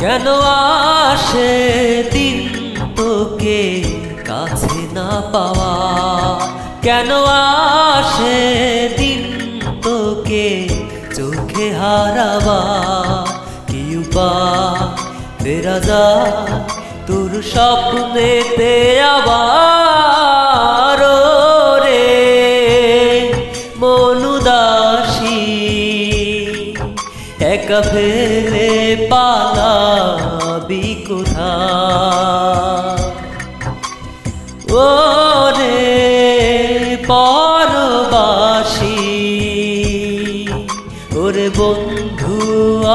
কেন আসে দিন তোকে কাছে না পাওয়া, কেন আসে দিন তোকে চোখে হারাবা। কি উপায় ফেরা যায় তোর স্বপ্নেতে আবার রে মন উদাসী, একা ফেলে পালাবি কোথায়? ও রে পরবাসী, ওরে বন্ধু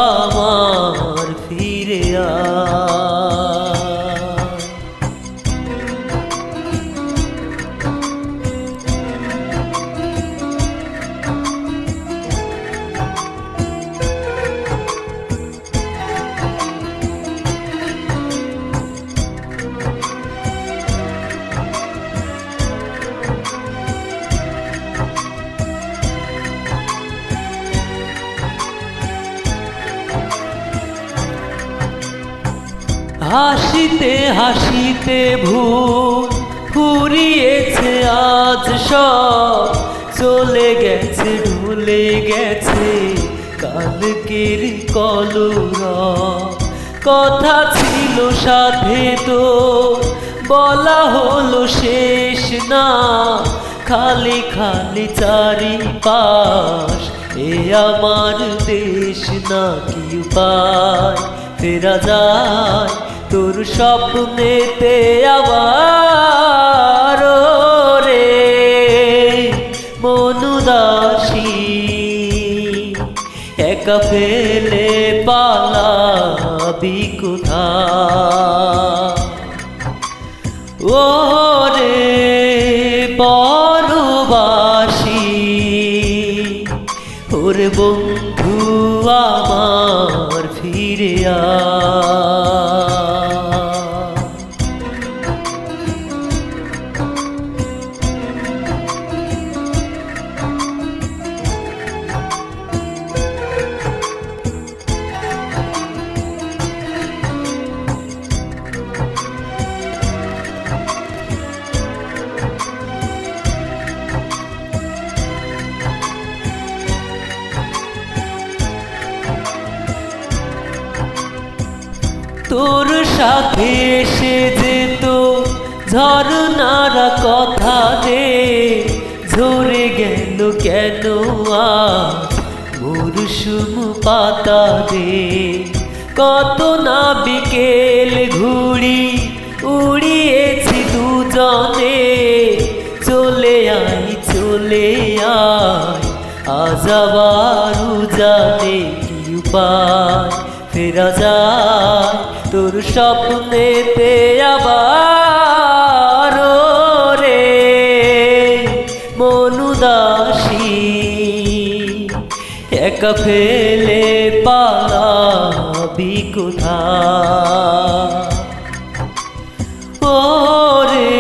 আমার ফিরে আয়। হাসিতে হাসিতে ভুল ফুরিয়েছে আজ সব, চলে গেছে ভুলে গেছে কালকের কলরব। কথা ছিল সাথে তো বলা হলো শেষ না, খালি খালি চারিপাশ এ আমার দেশ না। কি উপায় ফেরা যায় তোর স্বপ্নেতে আবার রে মন উদাসী, একা ফেলে পালাবি কোথায়? ও রে পরবাসী, ওরে বন্ধু আমার ফিরে আয়। তোর সাথে এসে যেত ঝরনারা কথা দে, ঝরে গেল কেন আজ মরশুম পাতা দে। কত না বিকেল ঘুড়ি উড়িয়েছি দুজনে, চলে আয় চলে আয় আজ আবার জানে। কি উপায় ফেরা যায় তোর স্বপ্নেতে আবার রে মন উদাসী, একা ফেলে পালাবি কোথায়? ও রে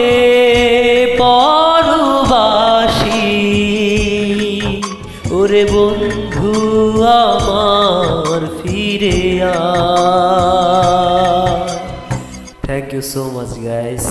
পরবাসী, ওরে বন্ধু আমার ফিরে আয়। Thank you so much guys.